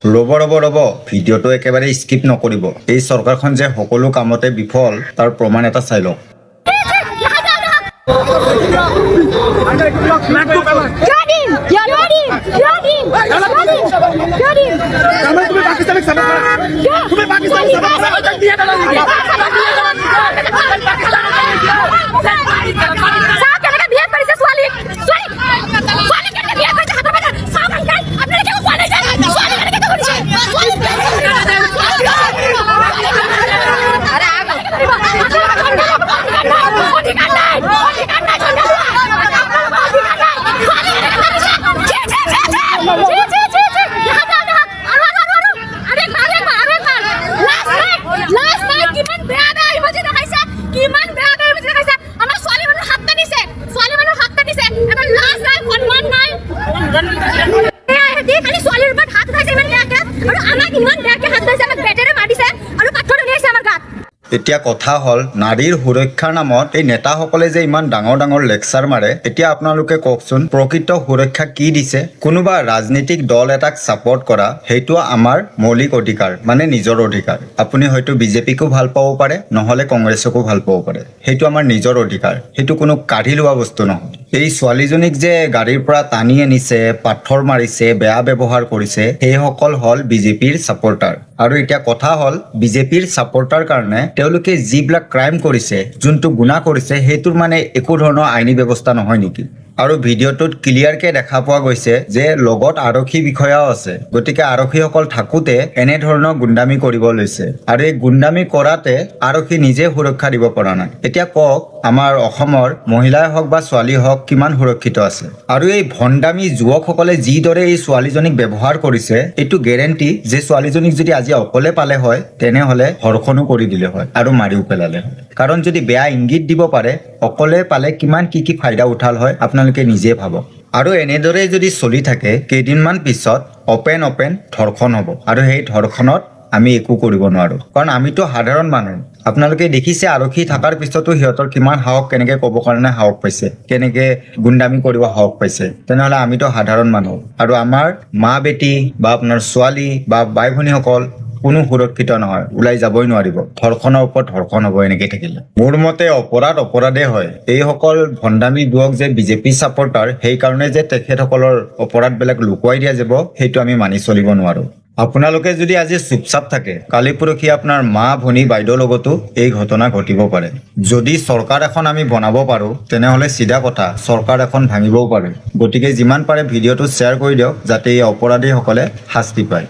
ৰ'ব ভিডিঅ'টো একেবাৰে স্কিপ নকৰিব। এই চৰকাৰখন যে সকলো কামতে বিফল তাৰ প্ৰমাণ এটা চাই লওক। এতিয়া কথা হ'ল নাৰীৰ সুৰক্ষাৰ নামত এই নেতাসকলে যে ইমান ডাঙৰ লেকচাৰ মাৰে। এতিয়া আপোনালোকে কওকচোন প্ৰকৃত সুৰক্ষা কি দিছে? কোনোবা ৰাজনৈতিক দল এটাক ছাপৰ্ট কৰা সেইটো আমাৰ মৌলিক অধিকাৰ, মানে নিজৰ অধিকাৰ। আপুনি হয়তো বিজেপিকো ভাল পাব পাৰে, নহলে কংগ্ৰেছকো ভাল পাব পাৰে, সেইটো আমাৰ নিজৰ অধিকাৰ, সেইটো কোনো কাঢ়ি লোৱা বস্তু নহয়। এই ছোৱালীজনীক যে গাড়ীৰ পৰা টানি আনিছে, পাথৰ মাৰিছে, বেয়া ব্যৱহাৰ কৰিছে, সেইসকল হ'ল বিজেপিৰ ছাপৰ্টাৰ। আৰু এতিয়া কথা হ'ল বিজেপিৰ ছাপৰ্টাৰ কাৰণে তেওঁলোকে যিবিলাক ক্ৰাইম কৰিছে, যোনটো গুণা কৰিছে, সেইটোৰ মানে একো ধৰণৰ আইনী ব্যৱস্থা নহয় নেকি? আৰু ভিডিঅ'টোত ক্লিয়াৰকে দেখা পোৱা গৈছে যে লগত আৰক্ষী বিষয়াও আছে। গতিকে আৰক্ষীসকল থাকোঁতে এনেধৰণৰ গুণ্ডামি কৰিব লৈছে, আৰু এই গুণ্ডামি কৰাতে আৰক্ষী নিজে সুৰক্ষা দিব পৰা নাই। এতিয়া কওক আমাৰ অসমৰ মহিলাই হওক বা ছোৱালী হওক কিমান সুৰক্ষিত আছে? আৰু এই ভণ্ডামি যুৱকসকলে যিদৰে এই ছোৱালীজনীক ব্যৱহাৰ কৰিছে, এইটো গেৰেণ্টি যে ছোৱালীজনীক যদি আজি অকলে পালে হয় তেনেহলে ধৰ্ষণো কৰি দিলে হয় আৰু মাৰিও পেলালে হয়। কাৰণ যদি বেয়া ইংগিত দিব পাৰে, অকলে পালে কিমান কি ফাইদা উঠাল হয় আপোনালোকে নিজে ভাবক। আৰু এনেদৰে যদি চলি থাকে কেইদিনমান পিছত অপেন ধৰ্ষণ হ'ব, আৰু সেই ধৰ্ষণত আমি একো কৰিব নোৱাৰো, কাৰণ আমিতো সাধাৰণ মানুহ। আপোনালোকে দেখিছে আৰক্ষী থকাৰ পিছতো সিহঁতৰ কিমান সাহস, কেনেকে ক'ব কাৰণে সাহস পাইছে, কেনেকে গুণ্ডামি কৰিব সাহস পাইছে। তেনেহলে আমিতো সাধাৰণ মানুহ, আৰু আমাৰ মা বেটি বা আপোনাৰ ছোৱালী বা বাই ভনীসকল কোনো সুৰক্ষিত নহয়, ওলাই যাবই নোৱাৰিব। ধৰ্ষণৰ ওপৰত ধৰ্ষণ হ'ব এনেকে থাকিলে। মোৰ মতে অপৰাধে হয়। এইসকল ভণ্ডামি যুৱক যে বিজেপি ছাপৰ্টাৰ, সেইকাৰণে যে তেখেতসকলৰ অপৰাধবিলাক লুকুৱাই দিয়া যাব, সেইটো আমি মানি চলিব নোৱাৰো। আপোনালোকে যদি আজি চুপচাপ থাকে, কালি পৰহি আপোনাৰ মা ভনী বাইদেউৰ লগতো এই ঘটনা ঘটিব পাৰে। যদি চৰকাৰ এখন আমি বনাব পাৰো তেনেহলে চিধা কথা চৰকাৰ এখন ভাঙিবও পাৰে। গতিকে যিমান পাৰে ভিডিঅ'টো শ্বেয়াৰ কৰি দিয়ক, যাতে এই অপৰাধীসকলে শাস্তি পায়।